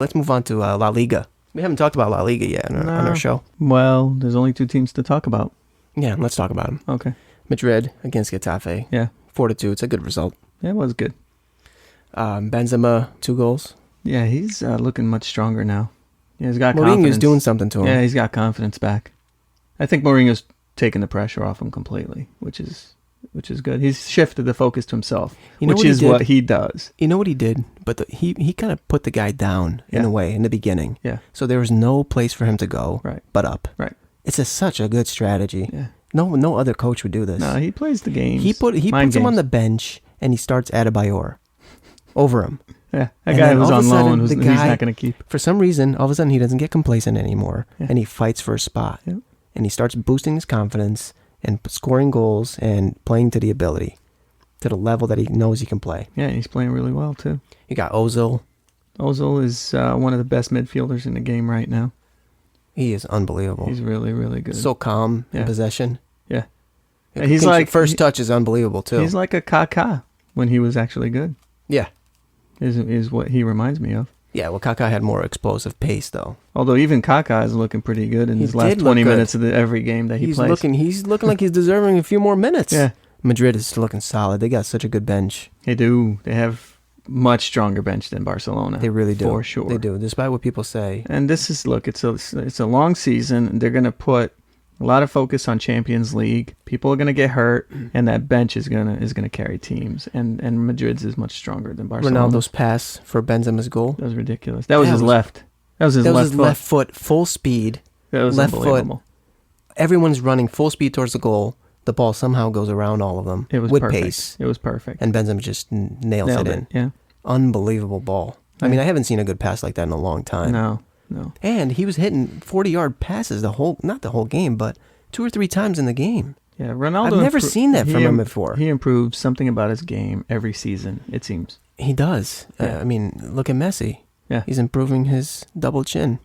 Let's move on to La Liga. We haven't talked about La Liga yet on our show. Well, there's only 2 teams to talk about. Yeah, let's talk about them. Okay. Madrid against Getafe. Yeah. 4-2. It's a good result. Yeah, it was good. Benzema, 2 goals. Yeah, he's looking much stronger now. Yeah, he's got Mourinho's confidence. doing something to him. Yeah, he's got confidence back. I think Mourinho's taking the pressure off him completely, which is good. He's shifted the focus to himself, which is what he does. You know what he did? But he kind of put the guy down in a way in the beginning. Yeah. So there was no place for him to go but up. Right. It's such a good strategy. Yeah. No other coach would do this. No, he plays the games. He puts him on the bench and he starts Adebayor over him. Yeah, that guy who's on loan, who's not going to keep. For some reason, all of a sudden he doesn't get complacent anymore, Yeah. and he fights for a spot. Yeah. And he starts boosting his confidence and scoring goals and playing to the ability, to the level that he knows he can play. Yeah, and he's playing really well too. You got Ozil. Ozil is one of the best midfielders in the game right now. He is unbelievable. He's really, really good. So calm in possession. Yeah. He's like first touch is unbelievable too. He's like a Kaká when he was actually good. Yeah. Is what he reminds me of. Yeah, well, Kaká had more explosive pace, though. Although even Kaká is looking pretty good in his last 20 minutes of every game that he plays. He's looking like he's deserving a few more minutes. Yeah. Madrid is looking solid. They got such a good bench. They do. They have much stronger bench than Barcelona. They really do. For sure. They do, despite what people say. And this is, look, it's a long season. They're going to put a lot of focus on Champions League. People are going to get hurt, and that bench is going to carry teams. And Madrid's is much stronger than Barcelona. Ronaldo's pass for Benzema's goal. That was ridiculous. That was his left. That was his left foot, full speed. That was left unbelievable. Foot. Everyone's running full speed towards the goal. The ball somehow goes around all of them. It was with perfect. pace. It was perfect. And Benzema just nails it in. Yeah. Unbelievable ball. I mean, I haven't seen a good pass like that in a long time. No. And he was hitting 40-yard passes not the whole game, but 2 or 3 times in the game. Yeah, Ronaldo. I've never seen that from him before. He improves something about his game every season, it seems. He does. Yeah. I mean, look at Messi. Yeah. He's improving his double chin.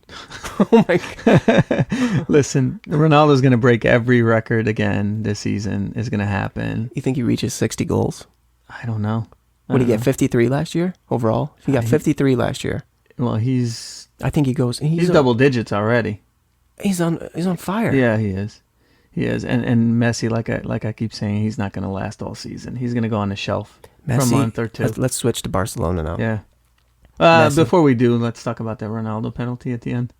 Oh, my God. Listen, Ronaldo's going to break every record again this season. It's going to happen. You think he reaches 60 goals? I don't know. What did he get, 53 last year overall? He got 53 last year. Well, I think he goes... He's double digits already. He's on fire. Yeah, he is. He is. And Messi, like I keep saying, he's not going to last all season. He's going to go on the shelf for a month or 2. Let's switch to Barcelona now. Yeah. Before we do, let's talk about that Ronaldo penalty at the end.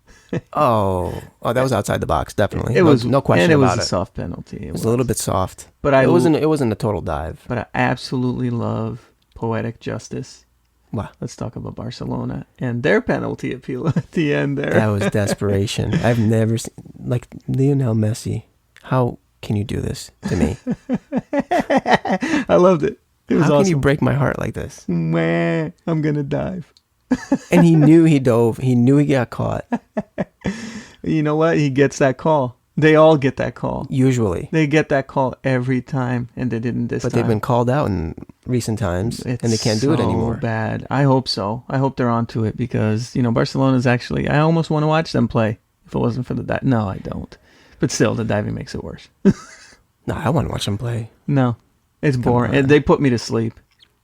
Oh, that was outside the box, definitely. It was no question about it. And it was a soft penalty. It was a little bit soft, but it wasn't a total dive. But I absolutely love poetic justice. Wow. Let's talk about Barcelona and their penalty appeal at the end there. That was desperation. I've never seen Lionel Messi. How can you do this to me? I loved it. It was How awesome. can you break my heart like this? I'm gonna dive. And he knew he dove. He knew he got caught. You know what? He gets that call. They all get that call. Usually. They get that call every time, and they didn't this time. But they've been called out in recent times, and they can't do it anymore. It's so bad. I hope so. I hope they're onto it because, Barcelona's actually... I almost want to watch them play if it wasn't for the dive. No, I don't. But still, the diving makes it worse. No, I want to watch them play. No. It's boring. And they put me to sleep.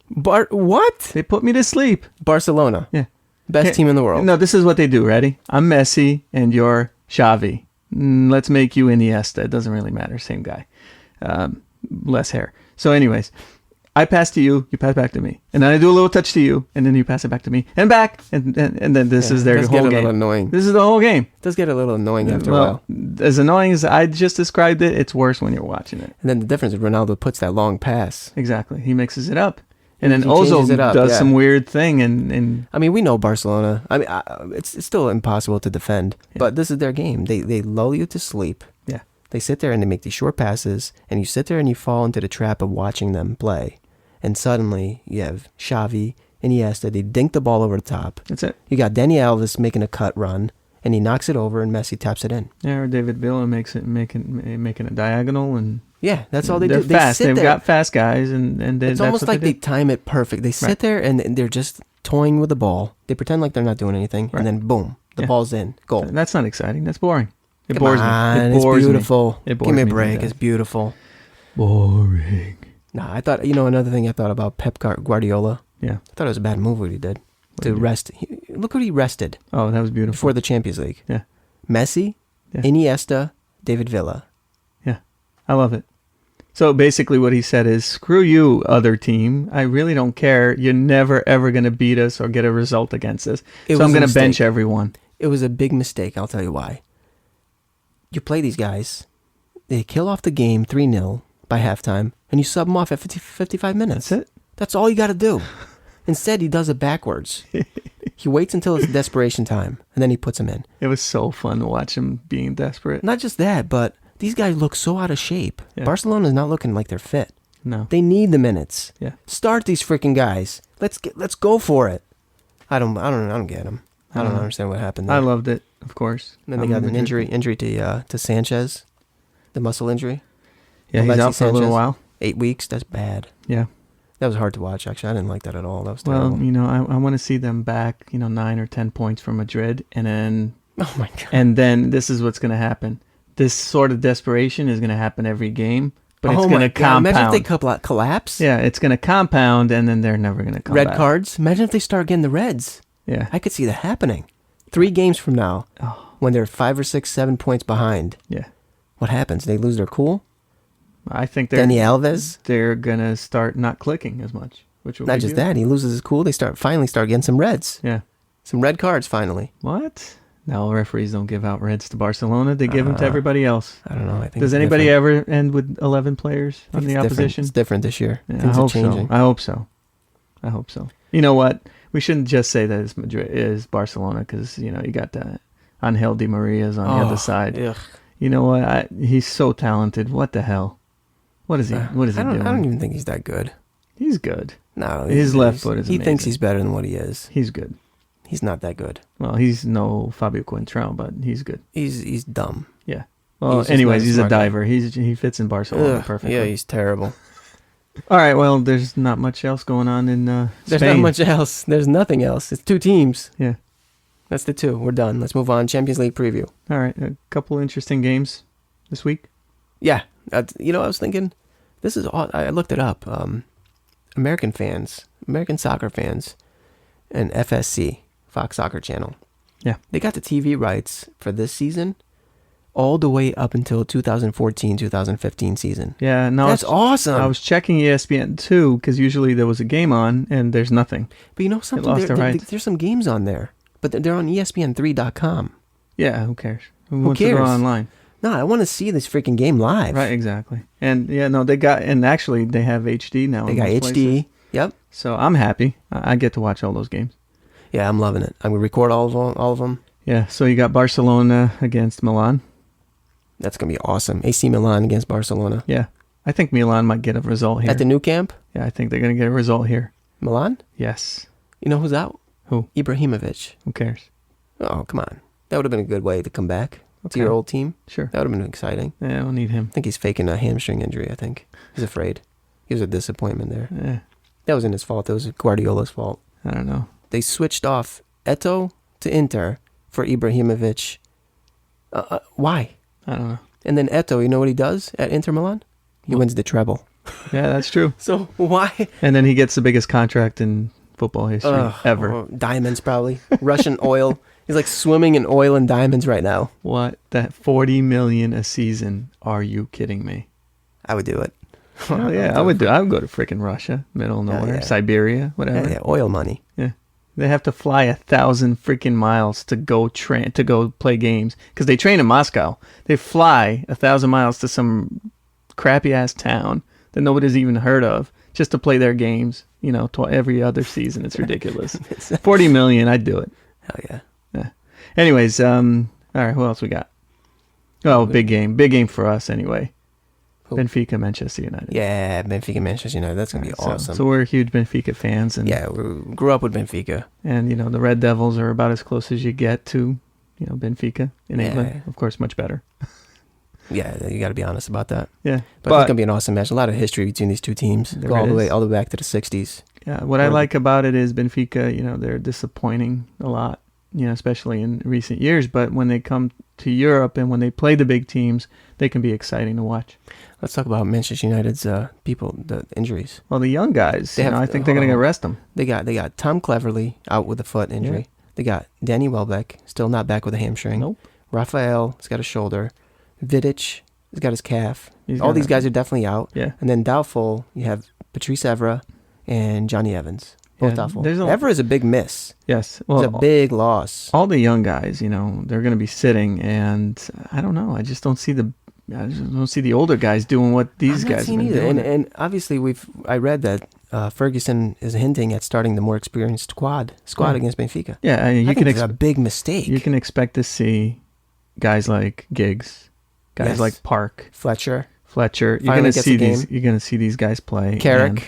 What? They put me to sleep. Barcelona. Yeah. Best team in the world. No, this is what they do. Ready? I'm Messi, and you're Xavi. Let's make you Iniesta. It doesn't really matter. Same guy. Less hair. So anyways, I pass to you, you pass back to me. And then I do a little touch to you, and then you pass it back to me. And back. And then this is their whole game. It does get a little annoying. This is the whole game. It does get a little annoying after a while. As annoying as I just described it, it's worse when you're watching it. And then the difference is Ronaldo puts that long pass. Exactly. He mixes it up. And then He Ozil changes it up, does some weird thing. And I mean, we know Barcelona. I mean, it's still impossible to defend. Yeah. But this is their game. They lull you to sleep. Yeah. They sit there and they make these short passes. And you sit there and you fall into the trap of watching them play. And suddenly you have Xavi, Iniesta. They dink the ball over the top. That's it. You got Dani Alves making a cut run. And he knocks it over and Messi taps it in. Yeah, or David Villa making a diagonal and... Yeah, that's all they do. They're fast. They've got fast guys, and it's almost like they time it perfect. They sit there and they're just toying with the ball. They pretend like they're not doing anything, and then boom, the ball's in, goal. That's not exciting. That's boring. It bores me. It bores me. It's beautiful. Give me a break. It's beautiful. Boring. Nah, I thought another thing I thought about Pep Guardiola. Yeah, I thought it was a bad move what he did to rest. Look what he rested Oh, that was beautiful. before the Champions League. Yeah. Messi, Yeah. Iniesta, David Villa. Yeah, I love it. So basically what he said is, screw you, other team. I really don't care. You're never, ever going to beat us or get a result against us. It So I'm was a going to bench mistake. everyone. It was a big mistake. I'll tell you why. You play these guys. They kill off the game 3-0 by halftime, and you sub them off at 55 minutes. That's it. That's all you got to do. Instead, he does it backwards. He waits until it's desperation time, and then he puts them in. It was so fun to watch him being desperate. Not just that, but these guys look so out of shape. Yeah. Barcelona's not looking like they're fit. No. They need the minutes. Yeah. Start these freaking guys. Let's go for it. I don't get them. I don't know. understand what happened there. I loved it, of course. And then they got an injury to Sanchez, the muscle injury. Yeah, he's Alexis out for a little Sanchez. while. 8 weeks. That's bad. Yeah. That was hard to watch. Actually, I didn't like that at all. That was terrible. Well, I want to see them back, 9 or 10 points from Madrid, and Oh my god. then this is what's going to happen. This sort of desperation is going to happen every game, but it's Oh going my to God. compound. Imagine if they collapse. Yeah, it's going to compound, and then they're never going to come Red back. cards. Imagine if they start getting the reds. Yeah. I could see that happening. 3 games from now, when they're 5 or 6, 7 points behind. Yeah. What happens? They lose their cool. I think Dani Alves. they're going to start not clicking as much, which will Not be just good. that. He loses his cool. They finally start getting some reds. Yeah. Some red cards finally. What? No, referees don't give out reds to Barcelona. They give them to everybody else. I don't know. I think Does it's anybody different. ever end with 11 players I on think the it's different. opposition? It's different this year. Yeah, Things I are hope changing. so. I hope so. You know what? We shouldn't just say that it's Madrid is Barcelona because you got Angel Di Maria's on the other side. Ugh. You know what? He's so talented. What the hell? What is he? What is he doing? I don't even think he's that good. He's good. No, His left foot is He thinks amazing. he's better than what he is. He's good. He's not that good. Well, he's no Fabio Coentrão, but he's good. He's dumb. Yeah. Well, He's just anyways, not he's a smart guy. diver. He fits in Barcelona perfectly. Yeah, he's terrible. All right. Well, there's not much else going on in There's Spain. not much else. There's nothing else. It's 2 teams. Yeah. That's the 2. We're done. Let's move on. Champions League preview. All right. A couple interesting games this week. Yeah. I was thinking, this is all, I looked it up. American soccer fans, and FSC, Fox Soccer Channel. Yeah. They got the TV rights for this season all the way up until 2014-2015 season. Yeah. No, That's awesome. I was checking ESPN too because usually there was a game on and there's nothing. But you know something? lost their rights. There's some games on there, but they're on ESPN3.com. Yeah. Who cares? Who wants to cares? go online? No, I want to see this freaking game live. Right. Exactly. And yeah, no, actually they have HD now. They in got most HD. places. Yep. So I'm happy. I get to watch all those games. Yeah, I'm loving it. I'm going to record all of them. Yeah. So you got Barcelona against Milan. That's going to be awesome. AC Milan against Barcelona. Yeah. I think Milan might get a result here. At the new camp? Yeah, I think they're going to get a result here. Milan? Yes. You know who's out? Who? Ibrahimovic. Who cares? Oh, come on. That would have been a good way to come back to Okay. your old team. Sure. That would have been exciting. Yeah, I don't need him. I think he's faking a hamstring injury, I think. He's afraid. He was a disappointment there. Yeah. That wasn't his fault. It was Guardiola's fault. I don't know. They switched off Eto'o to Inter for Ibrahimovic. Why? I don't know. And then Eto'o, you know what he does at Inter Milan? He What? wins the treble. Yeah, that's true. So why? And then he gets the biggest contract in football history ever. Oh, diamonds, probably. Russian oil. He's like swimming in oil and diamonds right now. What? That $40 million a season? Are you kidding me? I would do it. Oh yeah, I would do. I would go to freaking Russia, middle of nowhere, yeah. Siberia, whatever. Yeah, oil money. Yeah. They have to fly 1,000 freaking miles to go play games because they train in Moscow. They fly 1,000 miles to some crappy ass town that nobody's even heard of just to play their games. Every other season. It's ridiculous. 40 million, I'd do it. Hell yeah. Yeah. Anyways, all right. Who else we got? Oh, big game for us anyway. Who? Benfica, Manchester United. Yeah, Benfica, Manchester United. That's going to be awesome. So we're huge Benfica fans, and yeah, we grew up with Benfica. And the Red Devils are about as close as you get to, Benfica in England. Of course, much better. Yeah, you got to be honest about that. Yeah, but it's going to be an awesome match. A lot of history between these two teams. There Go all the is. way back to the 60s. Yeah, what I like about it is Benfica, they're disappointing a lot, especially in recent years. But when they come to Europe and when they play the big teams, they can be exciting to watch. Let's talk about Manchester United's the injuries. Well, the young guys, I think they're going to rest them. They got Tom Cleverley out with a foot injury. Yeah. They got Danny Welbeck, still not back with a hamstring. Nope. Rafael has got a shoulder. Vidic has got his calf. He's All got these a- guys are definitely out. Yeah. And then doubtful, you have Patrice Evra and Johnny Evans. Both Yeah, doubtful. there's a- Evra is a big miss. Yes. It's Well, a big loss. all the young guys, you know, they're going to be sitting, and I don't know. I just don't see the older guys doing what these I'm not guys have seeing been either. doing. And obviously I read that Ferguson is hinting at starting the more experienced squad Yeah. against Benfica. Yeah, I mean, I you think can it's a big mistake. you can expect to see guys like Giggs, guys Yes. like Park, Fletcher, Fletcher. You're Finally going to gets see a game. these. You're going to see these guys play. Carrick, and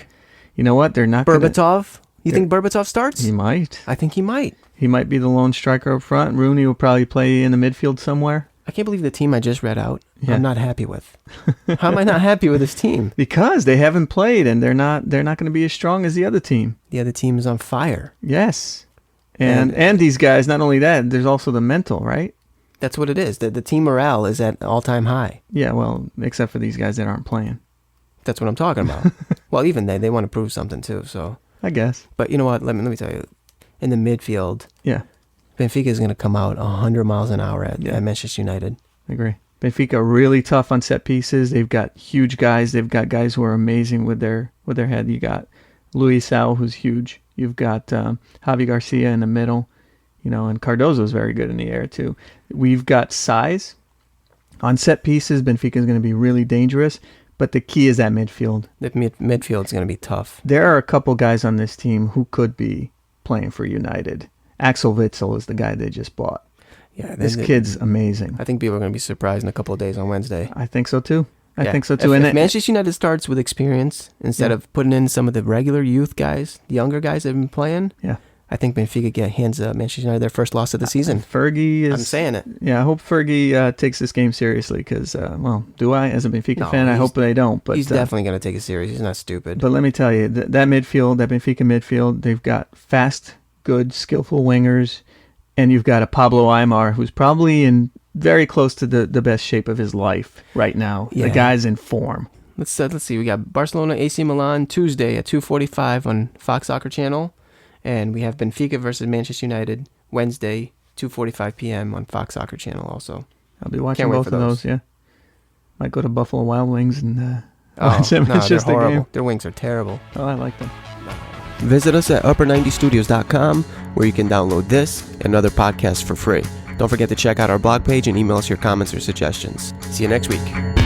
you know what? They're not going to. Berbatov. You think Berbatov starts? He might. I think he might. He might be the lone striker up front. Rooney will probably play in the midfield somewhere. I can't believe the team I just read out. Yeah. I'm not happy with. How am I not happy with this team? Because they haven't played, and they're not going to be as strong as the other team. The other team is on fire. Yes. And these guys, not only that, there's also the mental, right? That's what it is. The team morale is at all-time high. Yeah, well, except for these guys that aren't playing. That's what I'm talking about. Well, even they want to prove something too. So, I guess. but you know what? Let me tell you. In the midfield, Yeah, Benfica is going to come out 100 miles an hour at Manchester United. I agree. Benfica really tough on set pieces. They've got huge guys. They've got guys who are amazing with their head. You got Luis Sao, who's huge. You've got Javi Garcia in the middle. You know, and Cardozo's very good in the air too. We've got size on set pieces. Benfica is going to be really dangerous. But the key is that midfield. The midfield is going to be tough. There are a couple guys on this team who could be playing for United. Axel Witsel is the guy they just bought. Yeah, This kid's amazing. I think people are going to be surprised in a couple of days on Wednesday. I think so too. I think so If, too. if Manchester United starts with experience instead of putting in some of the regular youth guys, the younger guys that have been playing, I think Benfica hands Manchester United their first loss of the season. Fergie is. I'm saying it. Yeah, I hope Fergie takes this game seriously because, well, do I as a Benfica fan? I hope they don't. But he's definitely going to take it serious. He's not stupid. But let me tell you, that midfield, that Benfica midfield, they've got fast, good, skillful wingers, and you've got a Pablo Aimar who's probably in very close to the best shape of his life right now. Yeah. The guy's in form. Let's see. We got Barcelona, AC Milan Tuesday at 2:45 on Fox Soccer Channel, and we have Benfica versus Manchester United Wednesday 2:45 p.m. on Fox Soccer Channel. Also, I'll be watching Can't wait both for of those. those. Yeah, might go to Buffalo Wild Wings and watch them. no, It's just they're a horrible. game. Their wings are terrible. Oh, I like them. Visit us at upper90studios.com where you can download this and other podcasts for free. Don't forget to check out our blog page and email us your comments or suggestions. See you next week.